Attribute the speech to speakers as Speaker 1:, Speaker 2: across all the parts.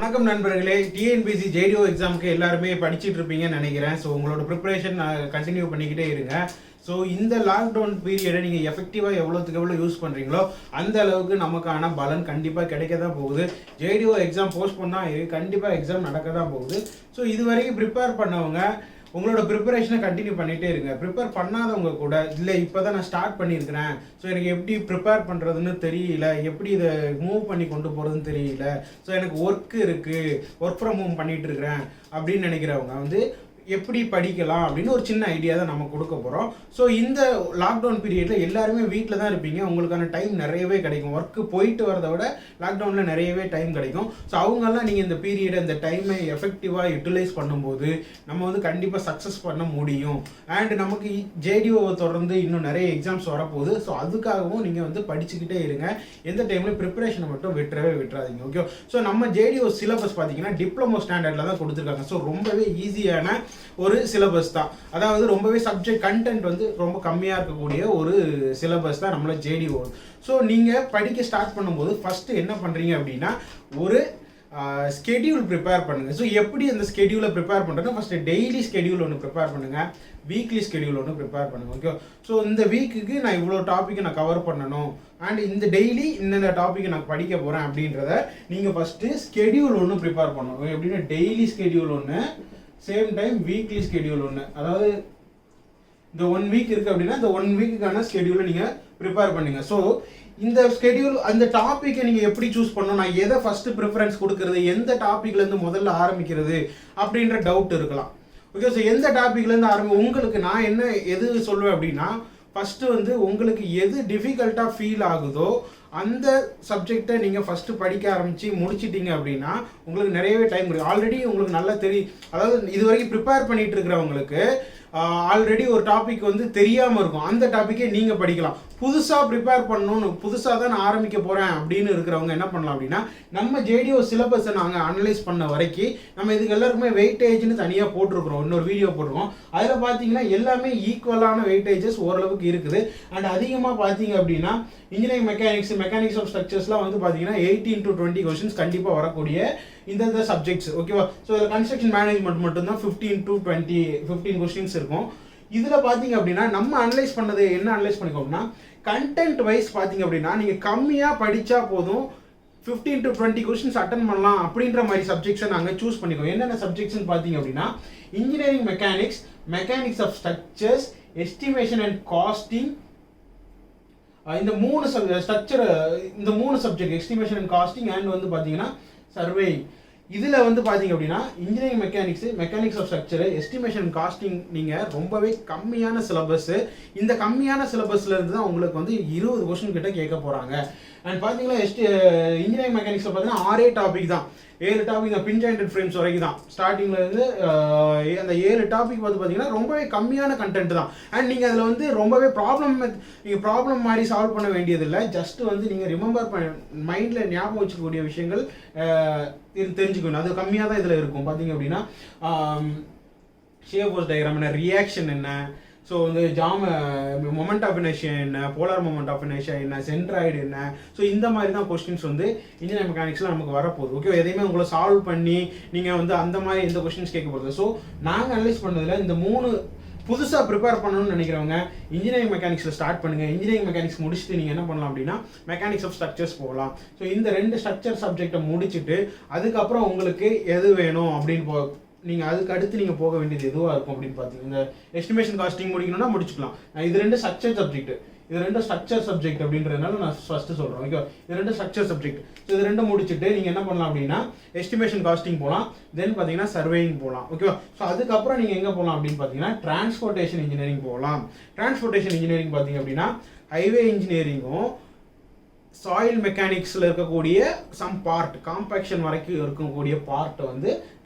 Speaker 1: வணக்கம் நண்பர்களே. TNPSC JDO எக்ஸாமுக்கு எல்லாருமே படிச்சுட்டு இருப்பீங்கன்னு நினைக்கிறேன். ஸோ உங்களோட ப்ரிப்பரேஷன் கண்டினியூ பண்ணிக்கிட்டே இருங்க. ஸோ இந்த லாக்டவுன் பீரியடை நீங்கள் எஃபெக்டிவாக எவ்வளோத்துக்கு எவ்வளோ யூஸ் பண்ணுறீங்களோ அந்த அளவுக்கு நமக்கான பலன் கண்டிப்பாக கிடைக்க தான் போகுது. ஜேடிஓ எக்ஸாம் போஸ்ட் பண்ணால் கண்டிப்பாக எக்ஸாம் நடக்க தான் போகுது. ஸோ இது வரைக்கும் ப்ரிப்பேர் பண்ணவங்க உங்களோட ப்ரிப்பரேஷனை கண்டினியூ பண்ணிகிட்டே இருங்க. ப்ரிப்பேர் பண்ணாதவங்க கூட இல்லை இப்போ தான் நான் ஸ்டார்ட் பண்ணியிருக்கிறேன், ஸோ எனக்கு எப்படி ப்ரிப்பேர் பண்ணுறதுன்னு தெரியல, எப்படி இதை மூவ் பண்ணி கொண்டு போகிறதுன்னு தெரியல, ஸோ எனக்கு ஒர்க் இருக்குது, ஒர்க் ஃப்ரம் ஹோம் பண்ணிகிட்டு இருக்கிறேன் அப்படின்னு நினைக்கிறவங்க எப்படி படிக்கலாம் அப்படின்னு ஒரு சின்ன ஐடியா தான் நம்ம கொடுக்க போகிறோம். ஸோ இந்த லாக்டவுன் பீரியடில் எல்லாருமே வீட்டில் தான் இருப்பீங்க. உங்களுக்கான டைம் நிறையவே கிடைக்கும். ஒர்க்கு போயிட்டு வரதை விட லாக்டவுனில் நிறையவே டைம் கிடைக்கும். ஸோ அவங்கெல்லாம் நீங்கள் இந்த பீரியடை இந்த டைமை எஃபெக்டிவாக யூட்டிலைஸ் பண்ணும்போது நம்ம கண்டிப்பாக சக்ஸஸ் பண்ண முடியும். அண்ட் நமக்கு ஜேடிஓவை தொடர்ந்து இன்னும் நிறைய எக்ஸாம்ஸ் வரப்போகுது. ஸோ அதுக்காகவும் நீங்கள் படிச்சுக்கிட்டே இருங்க. எந்த டைம்லையும் ப்ரிப்பரேஷனை மட்டும் விட்டுறாதீங்க. ஓகே. ஸோ நம்ம ஜேடிஓ சிலபஸ் பார்த்தீங்கன்னா டிப்ளமோ ஸ்டாண்டர்டில் தான் கொடுத்துருக்காங்க. ஸோ ரொம்பவே ஈஸியான ஒரு சிலபஸ் தான். அதாவது ரொம்பவே சப்ஜெக்ட் கண்டென்ட் ரொம்ப கம்மியாக இருக்கக்கூடிய ஒரு சிலபஸ் தான் நம்மள ஜேடிஓ. ஸோ நீங்கள் படிக்க ஸ்டார்ட் பண்ணும்போது ஃபஸ்ட்டு என்ன பண்ணுறீங்க அப்படின்னா ஒரு ஸ்கெடியூல் ப்ரிப்பேர் பண்ணுங்கள். ஸோ எப்படி அந்த ஸ்கெடியூலை ப்ரிப்பேர் பண்ணுறதுன்னா ஃபஸ்ட்டு டெய்லி ஸ்கெடியூல் ஒன்று ப்ரிப்பேர் பண்ணுங்கள், வீக்லி ஸ்கெடியூல் ஒன்று ப்ரிப்பேர் பண்ணுங்கள். ஓகே. ஸோ இந்த வீக்குக்கு நான் இவ்வளோ டாப்பிக்கை நான் கவர் பண்ணணும் அண்ட் இந்த டெய்லி இந்த டாப்பிக்கை நான் படிக்க போகிறேன் அப்படின்றத நீங்கள் ஃபஸ்ட்டு ஸ்கெடியூல் ஒன்று ப்ரிப்பேர் பண்ணணும். எப்படின்னா டெய்லி ஸ்கெடியூல் ஒன்று, சேம் டைம் வீக்லி ஸ்கெடியூல் ஒன்று. அதாவது இந்த 1 வீக் இருக்குது அப்படின்னா இந்த 1 வீக்குக்கான ஸ்கெடியூலை நீங்கள் ப்ரிப்பேர் பண்ணுங்க. ஸோ இந்த ஸ்கெடியூல் அந்த டாப்பிக்கை நீங்கள் எப்படி சூஸ் பண்ணணும், நான் எதை ஃபஸ்ட்டு ப்ரிஃபரன்ஸ் கொடுக்கறது, எந்த டாப்பிக்லேருந்து முதல்ல ஆரம்பிக்கிறது அப்படின்ற டவுட் இருக்கலாம். ஓகே. ஸோ எந்த டாப்பிக்லேருந்து உங்களுக்கு நான் எது சொல்லுவேன் அப்படின்னா ஃபஸ்ட்டு உங்களுக்கு எது டிஃபிகல்ட்டாக ஃபீல் ஆகுதோ அந்த சப்ஜெக்டை நீங்கள் ஃபஸ்ட்டு படிக்க ஆரம்பித்து முடிச்சிட்டிங்க அப்படின்னா உங்களுக்கு நிறையவே டைம் கிடைக்கும். ஆல்ரெடி உங்களுக்கு நல்லா தெரியும். அதாவது இது வரைக்கும் ப்ரிப்பேர் பண்ணிகிட்டு இருக்கிறவங்களுக்கு ஆல்ரெடி ஒரு டாபிக் தெரியாமல் இருக்கும். அந்த டாப்பிக்கே நீங்கள் படிக்கலாம். புதுசாக ப்ரிப்பேர் பண்ணணும்னு புதுசாக தான் நான் ஆரம்பிக்க போகிறேன் அப்படின்னு இருக்கிறவங்க என்ன பண்ணலாம் அப்படின்னா நம்ம ஜேடிஓ சிலபஸை நாங்கள் அனலைஸ் பண்ண வரைக்கும் நம்ம இதுக்கு எல்லாருக்குமே வெயிட்டேஜ்னு தனியாக போட்டிருக்கிறோம், இன்னொரு வீடியோ போட்டிருக்கோம். அதில் பார்த்தீங்கன்னா எல்லாமே ஈக்குவலான வெயிட்டேஜஸ் ஓரளவுக்கு இருக்குது. அண்ட் அதிகமாக பார்த்தீங்க அப்படின்னா இன்ஜினியரிங் மெக்கானிக்ஸ் ஆஃப் ஸ்ட்ரக்சர்ஸ்லாம் பார்த்தீங்கன்னா 18 to 20 கொஸ்டின்ஸ் கண்டிப்பாக வரக்கூடிய இந்த சப்ஜெக்ட்ஸ். ஓகேவா. ஸோ இதில் கன்ஸ்ட்ரக்ஷன் மேனேஜ்மெண்ட் மட்டும்தான் 15 கொஸ்டின்ஸ் இருக்கும். இதில் பார்த்தீங்க அப்படின்னா நம்ம அனலைஸ் பண்ணது என்ன அனலைஸ் பண்ணிக்கோம்னா கண்டென்ட் வைஸ் பார்த்தீங்க அப்படின்னா நீங்கள் கம்மியாக படித்தா போதும் 15 to 20 கொஸ்டின்ஸ் அட்டன் பண்ணலாம் அப்படின்ற மாதிரி சப்ஜெக்ட்ஸை நாங்கள் சூஸ் பண்ணிக்கோம். என்னென்ன சப்ஜெக்ட்ஸ்னு பார்த்தீங்க அப்படின்னா engineering mechanics of structures, estimation and costing, இந்த மூணு subject estimation and costing and பார்த்தீங்கன்னா சர்வேயிங். இதில் பார்த்தீங்க அப்படின்னா engineering mechanics of structure, estimation costing நீங்கள் ரொம்பவே கம்மியான சிலபஸ்ஸு. இந்த கம்மியான சிலபஸில் இருந்து தான் உங்களுக்கு 20 கொஸ்டின் கிட்ட கேட்க போகிறாங்க. அண்ட் பார்த்தீங்கன்னா இன்ஜினியரிங் மெக்கானிக்ஸில் பார்த்தீங்கன்னா 6 டாபிக் தான், 7 டாபிக் தான், பின் ஜாயிண்டட் ஃப்ரேம்ஸ் வரைக்கும் தான். ஸ்டார்டிங்லேருந்து அந்த 7 டாபிக் பார்த்தீங்கன்னா ரொம்பவே கம்மியான கண்டென்ட் தான். அண்ட் நீங்கள் அதில் ரொம்பவே ப்ராப்ளம் மாதிரி சால்வ் பண்ண வேண்டியதில்லை. ஜஸ்ட் நீங்கள் ரிமெம்பர் மைண்டில் ஞாபகம் வச்சுக்கக்கூடிய விஷயங்கள் தெரிஞ்சுக்கணும். அது கம்மியாக தான் இதில் இருக்கும். பார்த்தீங்க அப்படின்னா ஷியர் ஃபோர்ஸ் டயக்ராம் என்ன, ரியாக்ஷன் என்ன, ஸோ மொமெண்ட் ஆஃப் இனர்ஷியா என்ன, போலார் மொமெண்ட் ஆஃப் இனர்ஷியா என்ன, சென்ட்ராய்டு என்ன. ஸோ இந்த மாதிரி தான் கொஸ்டின்ஸ் இன்ஜினியரிங் மெக்கானிக்ஸில் நமக்கு வரப்போகுது. ஓகே. எதையுமே உங்களை சால்வ் பண்ணி நீங்கள் அந்த மாதிரி எந்த கொஸ்டின்ஸ் கேட்க போகிறது. ஸோ நாங்கள் அனலைஸ் பண்ணதில் இந்த 3 புதுசாக ப்ரிப்பேர் பண்ணணும்னு நினைக்கிறவங்க இன்ஜினியரிங் மெக்கானிக்ஸில் ஸ்டார்ட் பண்ணுங்கள். இன்ஜினியரிங் மெக்கானிக்ஸ் முடிச்சுட்டு நீங்கள் என்ன பண்ணலாம் அப்படின்னா மெக்கானிக்ஸ் ஆஃப் ஸ்ட்ரக்சர்ஸ் போகலாம். ஸோ இந்த 2 ஸ்ட்ரக்சர் சப்ஜெக்டை முடிச்சுட்டு அதுக்கப்புறம் உங்களுக்கு எது வேணும் அப்படின்னு நீங்கள் அதுக்கு அடுத்து நீங்கள் போக வேண்டியது எதுவாக இருக்கும் அப்படின்னு பார்த்தீங்கன்னா இந்த எஸ்டிமேஷன் காஸ்டிங் முடிக்கணும்னா முடிச்சுக்கலாம். இது 2 ஸ்ட்ரக்சர் சப்ஜெக்ட், இது 2 ஸ்ட்ரக்சர் சப்ஜெக்ட் அப்படின்றதுனால நான் ஃபஸ்ட்டு சொல்கிறேன். ஓகே. இது 2 ஸ்ட்ரக்சர் சப்ஜெக்ட். ஸோ இது 2 முடிச்சுட்டு நீங்கள் என்ன பண்ணலாம் அப்படின்னா எஸ்டிமேஷன் காஸ்டிங் போகலாம், தென் பார்த்தீங்கன்னா சர்வேயிங் போகலாம். ஓகேவா. ஸோ அதுக்கப்புறம் நீங்கள் எங்கே போகலாம் அப்படின்னு பார்த்தீங்கன்னா டிரான்ஸ்போர்ட்டேஷன் இன்ஜினியரிங் போகலாம். டிரான்ஸ்போர்ட்டேஷன் இன்ஜினியரிங் பார்த்தீங்க அப்படின்னா ஹைவே இன்ஜினியரிங்கும் சாயில் மெக்கானிக்ஸில் இருக்கக்கூடிய சம் பார்ட் காம்பேக்ஷன் வரைக்கும் இருக்கக்கூடிய பார்ட்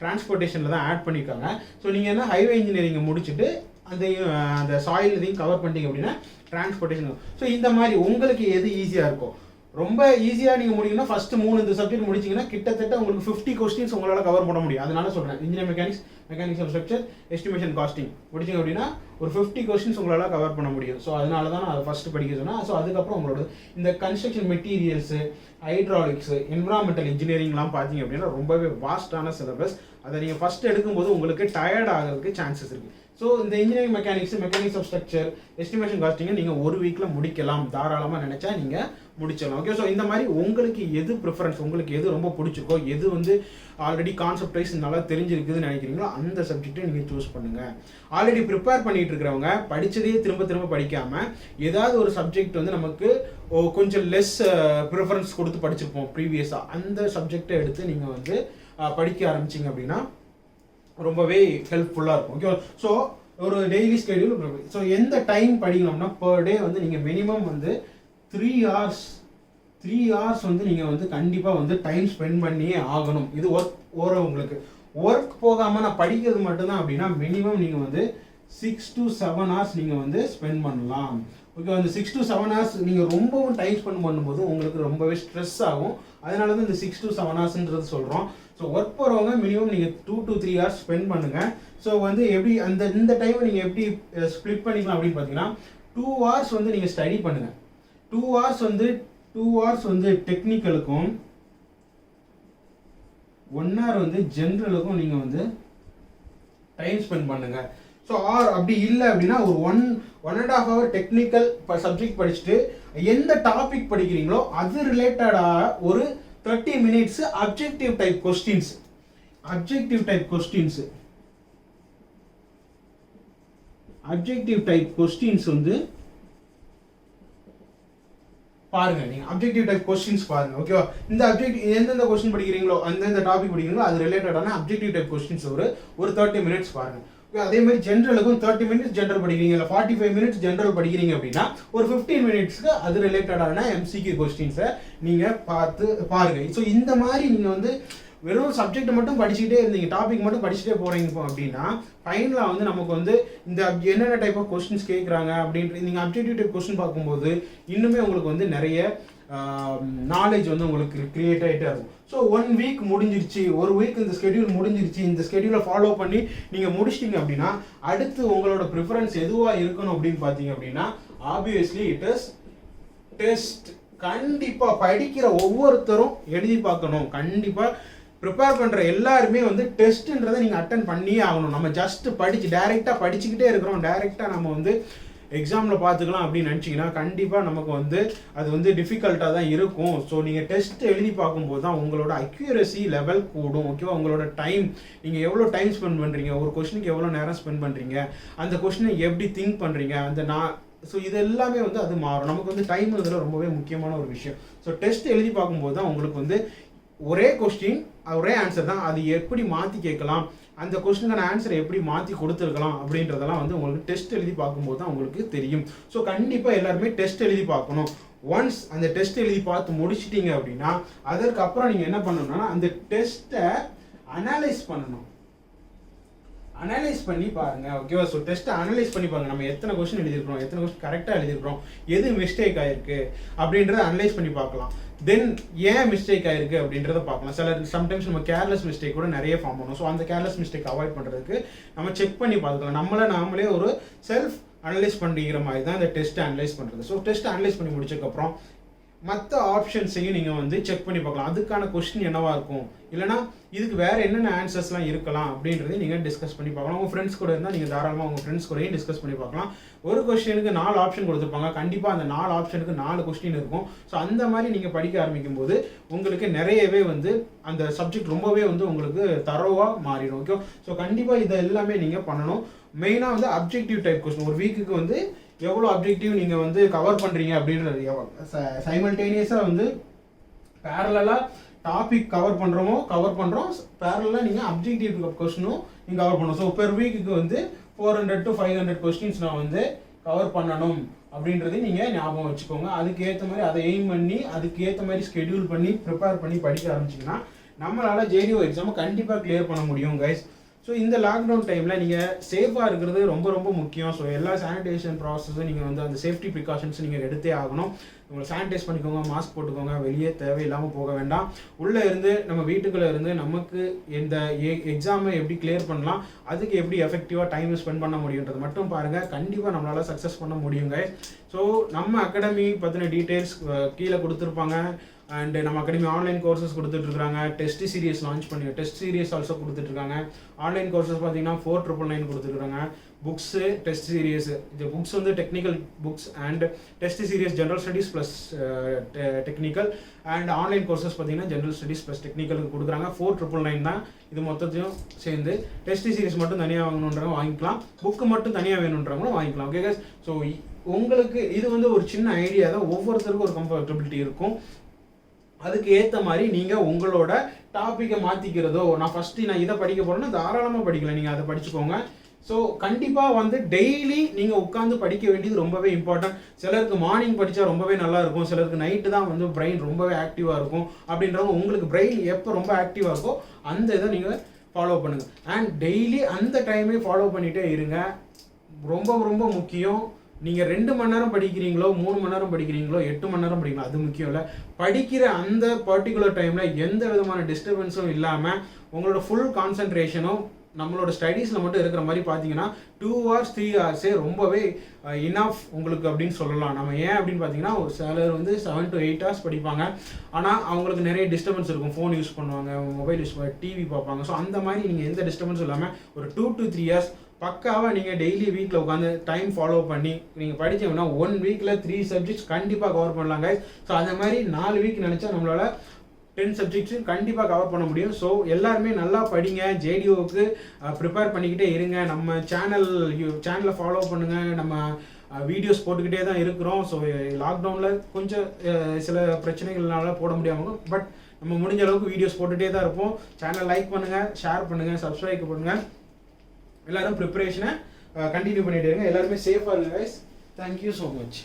Speaker 1: டிரான்ஸ்போர்ட்டேஷனில் தான் ஆட் பண்ணியிருக்காங்க. ஸோ நீங்கள் என்ன ஹைவே இன்ஜினியரிங்கை முடிச்சுட்டு அந்த சாயில் இதையும் கவர் பண்ணிட்டீங்க அப்படின்னா டிரான்ஸ்போர்ட்டேஷன். ஸோ இந்த மாதிரி உங்களுக்கு எது ஈஸியாக இருக்கும், ரொம்ப ஈஸியாக நீங்கள் முடியுங்கன்னா ஃபஸ்ட்டு 3 இந்த சப்ஜெக்ட் முடிச்சிங்கன்னா கிட்டத்தட்ட உங்களுக்கு 50 கொஸ்டின்ஸ் உங்களால் கவர் பண்ண முடியும். அதனால சொல்கிறேன் engineering mechanics of structure, estimation costing முடிச்சிங்க அப்படின்னா ஒரு 50 கொஸ்டின்ஸ் உங்களால் கவர் பண்ண முடியும். ஸோ அதனால தான் நான் அதை ஃபஸ்ட்டு படிக்க சொன்னேன். ஸோ அதுக்கப்புறம் உங்களோட இந்த கன்ஸ்ட்ரக்ஷன் மெட்டீரியல்ஸு, ஹைட்ராலிக்ஸ், என்விரான்மெண்டல் இன்ஜினியரிங்லாம் பார்த்தீங்க அப்படின்னா ரொம்பவே வாஸ்டான சிலபஸ். அதை நீங்கள் ஃபஸ்ட் எடுக்கும்போது உங்களுக்கு டயர்ட் ஆகிறதுக்கு சான்சஸ் இருக்குது. ஸோ இந்த engineering mechanics of structure, estimation காஸ்டிங்கை நீங்கள் ஒரு வீக்கில் முடிக்கலாம், தாராளமாக நினச்சா நீங்கள் முடிச்சிடலாம். ஓகே, ஸோ இந்த மாதிரி உங்களுக்கு எது ப்ரிஃபரன்ஸ், உங்களுக்கு எது ரொம்ப பிடிச்சிருக்கோ, எது வந்து ஆல்ரெடி கான்செப்ட் வைஸ் நல்லா தெரிஞ்சிருக்குதுன்னு நினைக்கிறீங்களோ அந்த சப்ஜெக்ட்டை நீங்கள் சூஸ் பண்ணுங்கள். ஆல்ரெடி ப்ரிப்பேர் பண்ணிட்டு இருக்கிறவங்க படித்ததையே திரும்ப திரும்ப படிக்காமல் ஏதாவது ஒரு சப்ஜெக்ட் வந்து நமக்கு கொஞ்சம் லெஸ் ப்ரிஃபரன்ஸ் கொடுத்து படிச்சிருப்போம் ப்ரீவியஸாக, அந்த சப்ஜெக்டை எடுத்து நீங்கள் வந்து படிக்க ஆரம்பிச்சிங்க அப்படின்னா ரொம்பவே ஹெல்ப்ஃபுல்லாக இருக்கும். ஓகே, ஸோ ஒரு டெய்லி ஸ்கெடியூல். ஸோ எந்த டைம் படிக்கணும்னா பர் டே வந்து நீங்கள் மினிமம் வந்து 3 hours வந்து நீங்கள் வந்து கண்டிப்பாக வந்து டைம் ஸ்பெண்ட் பண்ணியே ஆகணும். இது உங்களுக்கு ஒர்க் போகாமல் நான் படிக்கிறது மட்டும்தான் அப்படின்னா மினிமம் நீங்கள் வந்து 6 to 7 hours நீங்கள் வந்து ஸ்பெண்ட் பண்ணலாம். ஓகே, அந்த 6 to 7 hours நீங்கள் ரொம்பவும் டைம் ஸ்பெண்ட் பண்ணும்போது உங்களுக்கு ரொம்பவே ஸ்ட்ரெஸ் ஆகும். அதனால தான் இந்த 6 to 7 hoursன்றது சொல்கிறோம். ஸோ ஒர்க் போகிறவங்க மினிமம் நீங்கள் 2 to 3 hours ஸ்பெண்ட் பண்ணுங்கள். ஸோ வந்து எப்படி இந்த டைமை நீங்கள் எப்படி ஸ்ப்ளிட் பண்ணிக்கலாம் அப்படின்னு பார்த்தீங்கன்னா 2 hours வந்து நீங்கள் ஸ்டடி பண்ணுங்கள். 2 hours வந்து டெக்னிக்கலுக்கும் 1 hour வந்து ஜென்ரலுக்கும் நீங்கள் வந்து டைம் ஸ்பெண்ட் பண்ணுங்கள். ஸோ அப்படி இல்லை அப்படின்னா ஒரு 1.5 hour டெக்னிக்கல் சப்ஜெக்ட் படிச்சுட்டு எந்த டாபிக் படிக்கிறீங்களோ அது ரிலேட்டடாக ஒரு 30 minutes அப்ஜெக்டிவ் டைப் கொஸ்டின்ஸ் வந்து பாருங்க. நீங்க அப்ஜெக்டிவ் டைப் கொஸ்டின்ஸ் பாருங்க. ஓகேவா, இந்த எந்தெந்த கொஸ்டின் படிக்கிறீங்களோ அந்த டாபிக் படிக்கிறீங்களோ அது ரிலேட்டடான அப்ஜெக்டிவ் டைப் கொஸ்டின்ஸ் ஒரு 30 minutes பாருங்க. அதே மாதிரி ஜென்ரலுக்கும் 30 minutes ஜென்ரல் படிக்கிறீங்க, இல்லை 45 minutes ஜென்ரல் படிக்கிறீங்க அப்படின்னா ஒரு 15 minutesக்கு அது ரிலேட்டடான எம்சிக்யூ கொஸ்டின்ஸை நீங்கள் பாருங்க. ஸோ இந்த மாதிரி நீங்கள் வந்து வெறும் சப்ஜெக்ட் மட்டும் படிச்சுக்கிட்டே இருந்தீங்க, டாபிக் மட்டும் படிச்சுட்டே போறீங்க அப்படின்னா ஃபைனலாக வந்து நமக்கு வந்து இந்த என்னென்ன டைப் ஆஃப் கொஸ்டின்ஸ் கேட்குறாங்க அப்படின்ட்டு நீங்கள் அப்ஜெக்டிவ் டைப் கொஸ்டின் பார்க்கும்போது இன்னுமே உங்களுக்கு வந்து நிறைய நாலேஜ் வந்து உங்களுக்கு கிரியேட் ஆகிட்டே இருக்கும். ஸோ 1 week முடிஞ்சிருச்சு, ஒரு வீக் இந்த ஸ்கெடியூல் முடிஞ்சிருச்சு, இந்த ஸ்கெடியூலை ஃபாலோ பண்ணி நீங்கள் முடிச்சிட்டிங்க அப்படின்னா அடுத்து உங்களோட ப்ரிஃபரன்ஸ் எதுவாக இருக்கணும் அப்படின்னு பார்த்தீங்க அப்படின்னா ஆப்வியஸ்லி இட் இஸ் டெஸ்ட். கண்டிப்பாக படிக்கிற ஒவ்வொருத்தரும் எழுதி பார்க்கணும். கண்டிப்பாக ப்ரிப்பேர் பண்ணுற எல்லாருமே வந்து டெஸ்ட்டுன்றதை நீங்கள் அட்டன் பண்ணியே ஆகணும். நம்ம ஜஸ்ட் டைரெக்டாக படிச்சுக்கிட்டே இருக்கிறோம், டைரெக்டாக நம்ம வந்து எக்ஸாமில் பார்த்துக்கலாம் அப்படின்னு நினச்சிங்கன்னா கண்டிப்பாக நமக்கு வந்து அது வந்து டிஃபிகல்ட்டாக தான் இருக்கும். ஸோ நீங்கள் டெஸ்ட் எழுதி பார்க்கும்போது தான் உங்களோட அக்யூரசி லெவல் கூடும். ஓகேவா, உங்களோட டைம், நீங்கள் எவ்வளோ டைம் ஸ்பெண்ட் பண்ணுறீங்க, ஒரு கொஸ்டினுக்கு எவ்வளோ நேரம் ஸ்பெண்ட் பண்ணுறீங்க, அந்த கொஸ்டினை எப்படி திங்க் பண்ணுறீங்க, ஸோ இது எல்லாமே வந்து அது மாறும். நமக்கு வந்து டைம் இதில் ரொம்பவே முக்கியமான ஒரு விஷயம். ஸோ டெஸ்ட் எழுதி பார்க்கும்போது தான் உங்களுக்கு வந்து ஒரே கொஸ்டின் ஒரே ஆன்சர் தான், அது எப்படி மாற்றி கேட்கலாம், அந்த கொஸ்டினுக்கான ஆன்சரை எப்படி மாற்றி கொடுத்துருக்கலாம் அப்படின்றதெல்லாம் வந்து உங்களுக்கு டெஸ்ட் எழுதி பார்க்கும்போது தான் உங்களுக்கு தெரியும். ஸோ கண்டிப்பாக எல்லாருமே டெஸ்ட் எழுதி பார்க்கணும். ஒன்ஸ் அந்த டெஸ்ட் எழுதி பார்த்து முடிச்சிட்டிங்க அப்படின்னா அதற்கப்புறம் நீங்கள் என்ன பண்ணணும்னா அந்த டெஸ்ட்டை அனலைஸ் பண்ணணும். அனலைஸ் பண்ணி பாருங்க. ஓகேவா, ஸோ டெஸ்ட்டை அனலைஸ் பண்ணி பாருங்க. நம்ம எத்தனை கொஸ்டின் எழுதிருக்கிறோம், எத்தனை கொஸ்டின் கரெக்டாக எழுதிருக்கிறோம், எது மிஸ்டேக் ஆயிருக்கு அப்படின்றத அனலைஸ் பண்ணி பார்க்கலாம். தென் ஏன் மிஸ்டேக் ஆயிருக்கு அப்படின்றத பார்க்கலாம். சம்டைம்ஸ் நம்ம கேர்லெஸ் மிஸ்டேக் கூட நிறைய ஃபார்ம் பண்ணும். ஸோ அந்த கேர்லெஸ் மிஸ்டேக் அவாய்ட் பண்ணுறதுக்கு நம்ம செக் பண்ணி பார்த்துக்கலாம். நாமளே ஒரு செல்ஃப் அனலைஸ் பண்ணிக்கிற மாதிரி தான் இந்த டெஸ்ட்டை அனலைஸ் பண்ணுறது. ஸோ டெஸ்ட்டை அனலைஸ் பண்ணி முடிச்சதுக்கப்புறம் மற்ற ஆப்ஷன்ஸையும் நீங்கள் வந்து செக் பண்ணி பார்க்கலாம். அதுக்கான கொஸ்டின் என்னவா இருக்கும், இல்லைனா இதுக்கு வேறு என்னென்ன ஆன்சர்ஸ்லாம் இருக்கலாம் அப்படின்றதையும் நீங்கள் டிஸ்கஸ் பண்ணி பார்க்கலாம். உங்கள் ஃப்ரெண்ட்ஸ் கூட இருந்தால் நீங்கள் தாராளமாக உங்கள் ஃப்ரெண்ட்ஸ் கூடயும் டிஸ்கஸ் பண்ணி பார்க்கலாம். ஒரு கொஸ்டினுக்கு 4 ஆப்ஷன் கொடுத்துருப்பாங்க, கண்டிப்பாக அந்த 4 ஆப்ஷனுக்கு 4 கொஸ்டின் இருக்கும். ஸோ அந்த மாதிரி நீங்கள் படிக்க ஆரம்பிக்கும் போது உங்களுக்கு நிறையவே வந்து அந்த சப்ஜெக்ட் ரொம்பவே வந்து உங்களுக்கு தரோவாக மாறிடும். ஓகே, ஸோ கண்டிப்பாக இதை எல்லாமே நீங்கள் பண்ணணும். மெயினாக வந்து அப்ஜெக்டிவ் டைப் கொஸ்டின், ஒரு வீக்குக்கு வந்து எவ்வளோ அப்ஜெக்டிவ் நீங்கள் வந்து கவர் பண்ணுறீங்க அப்படின்றது, சைமல்டேனியஸாக வந்து பேரலாக டாபிக் கவர் பண்ணுறோம், பேரலாக நீங்கள் அப்ஜெக்டிவ் கொஸ்டினும் நீங்கள் கவர் பண்ணணும். ஸோ பெர் வீக்குக்கு வந்து 400 to 500 கொஸ்டின்ஸ் நான் வந்து கவர் பண்ணணும் அப்படின்றதையும் நீங்கள் ஞாபகம் வச்சுக்கோங்க. அதுக்கு ஏற்ற மாதிரி அதை எய்ம் பண்ணி அதுக்கு ஏற்ற மாதிரி ஸ்கெடியூல் பண்ணி ப்ரிப்பேர் பண்ணி படிக்க ஆரம்பிச்சிங்கன்னா நம்மளால் ஜேடிஓ எக்ஸாமை கண்டிப்பாக கிளியர் பண்ண முடியும் கைஸ். ஸோ இந்த லாக்டவுன் டைமில் நீங்கள் சேஃபாக இருக்கிறது ரொம்ப ரொம்ப முக்கியம். ஸோ எல்லா சானிடேஷன் ப்ராசஸும் நீங்கள் வந்து அந்த சேஃப்டி ப்ரிகாஷன்ஸ் நீங்கள் எடுத்தே ஆகணும். உங்களை சானிடைஸ் பண்ணிக்கோங்க, மாஸ்க் போட்டுக்கோங்க, வெளியே தேவையில்லாமல் போக வேண்டாம். உள்ளே இருந்து நம்ம வீட்டுக்குள்ளே இருந்து நமக்கு இந்த எக்ஸாமை எப்படி கிளியர் பண்ணலாம், அதுக்கு எப்படி எஃபெக்டிவாக டைம் ஸ்பெண்ட் பண்ண முடியுன்றது மட்டும் பாருங்கள். கண்டிப்பாக நம்மளால் சக்ஸஸ் பண்ண முடியுங்க. ஸோ நம்ம அகாடமி பற்றின டீட்டெயில்ஸ் கீழே கொடுத்துருப்பாங்க. அண்ட் நம்ம அகாடமி ஆன்லைன் கோர்சஸ் கொடுத்துட்ருக்காங்க. டெஸ்ட் சீரியஸ் லான்ச் பண்ணி டெஸ்ட் சீரியஸ் ஆல்சோ கொடுத்துட்ருக்காங்க. ஆன்லைன் கோர்சஸ் பார்த்தீங்கன்னா 4999 கொடுத்துருக்காங்க. புக்ஸு டெஸ்ட் சீரியஸ், இந்த புக்ஸ் வந்து technical books and test serious general studies plus technical and online courses பார்த்தீங்கன்னா ஜென்ரல் ஸ்டடீஸ் ப்ளஸ் டெக்னிக்கலுக்கு கொடுக்குறாங்க. 4999 தான் இது மொத்தத்தையும் சேர்ந்து. டெஸ்ட் சீரியஸ் மட்டும் தனியாக வாங்கணுன்றவங்க வாங்கிக்கலாம், புக்கு மட்டும் தனியாக வேணுன்றவங்களும் வாங்கிக்கலாம். ஓகே கைஸ், ஸோ உங்களுக்கு இது வந்து ஒரு சின்ன ஐடியா தான், ஒவ்வொருத்தருக்கும் ஒரு கம்ஃபர்டபிலிட்டி இருக்கும். அதுக்கு ஏற்ற மாதிரி நீங்கள் உங்களோட டாப்பிக்கை மாற்றிக்கிறதோ, நான் ஃபஸ்ட்டு நான் இதை படிக்க போகிறேன்னா தாராளமாக படிக்கலாம், நீங்கள் அதை படிச்சுக்கோங்க. ஸோ கண்டிப்பாக வந்து டெய்லி நீங்கள் உட்காந்து படிக்க வேண்டியது ரொம்பவே இம்பார்ட்டன்ட். சிலருக்கு மார்னிங் படித்தா ரொம்பவே நல்லா இருக்கும், சிலருக்கு நைட்டு தான் வந்து பிரெயின் ரொம்பவே ஆக்டிவாக இருக்கும். அப்படின்றவங்க உங்களுக்கு பிரெயின் எப்போ ரொம்ப ஆக்டிவாக இருக்கோ அந்த இதை நீங்கள் ஃபாலோ பண்ணுங்கள். அண்ட் டெய்லி அந்த டைமே ஃபாலோ பண்ணிகிட்டே இருங்க. ரொம்ப ரொம்ப முக்கியம். நீங்கள் 2 மணி நேரம் படிக்கிறீங்களோ 3 மணி நேரம் படிக்கிறீங்களோ 8 மணி நேரம் படிக்கிறீங்களோ அது முக்கியம் இல்லை. படிக்கிற அந்த பர்டிகுலர் டைமில் எந்த விதமான டிஸ்டர்பன்ஸும் இல்லாமல் உங்களோட ஃபுல் கான்சன்ட்ரேஷனும் நம்மளோட ஸ்டடீஸில் மட்டும் இருக்கிற மாதிரி பார்த்தீங்கன்னா 2 hours 3 hours ரொம்பவே இனஃப் உங்களுக்கு அப்படின்னு சொல்லலாம். நம்ம ஏன் அப்படின்னு பார்த்தீங்கன்னா ஒரு சிலர் வந்து 7 to 8 hours படிப்பாங்க, ஆனால் அவங்களுக்கு நிறைய டிஸ்டர்பன்ஸ் இருக்கும். ஃபோன் யூஸ் பண்ணுவாங்க, மொபைல் யூஸ் பண்ணுவாங்க, டிவி பார்ப்பாங்க. ஸோ அந்த மாதிரி நீங்கள் எந்த டிஸ்டர்பன்ஸும் இல்லாமல் ஒரு 2 to 3 hours பக்காவாக நீங்கள் டெய்லி வீட்டில் உட்காந்து டைம் ஃபாலோ பண்ணி நீங்கள் படித்தீங்கன்னா 1 weekல 3 subjects கண்டிப்பாக கவர் பண்ணலாம் guys. ஸோ அந்த மாதிரி 4 week நினச்சா நம்மளால 10 subjects கண்டிப்பாக கவர் பண்ண முடியும். ஸோ எல்லாருமே நல்லா படிங்க, ஜேடிஓவுக்கு ப்ரிப்பேர் பண்ணிக்கிட்டே இருங்க. நம்ம சேனலை ஃபாலோ பண்ணுங்கள், நம்ம வீடியோஸ் போட்டுக்கிட்டே தான் இருக்கிறோம். ஸோ லாக்டவுனில் கொஞ்சம் சில பிரச்சனைகள்னால போட முடியாமல், பட் நம்ம முடிஞ்ச அளவுக்கு வீடியோஸ் போட்டுகிட்டே தான் இருப்போம். சேனல் லைக் பண்ணுங்கள், ஷேர் பண்ணுங்கள், சப்ஸ்கிரைப் பண்ணுங்கள். எல்லாரும் ப்ரிப்பரேஷனை கண்டினியூ பண்ணிட்டு இருங்க. எல்லாருமே சேஃபாக இருங்க கைஸ். Thank you so much.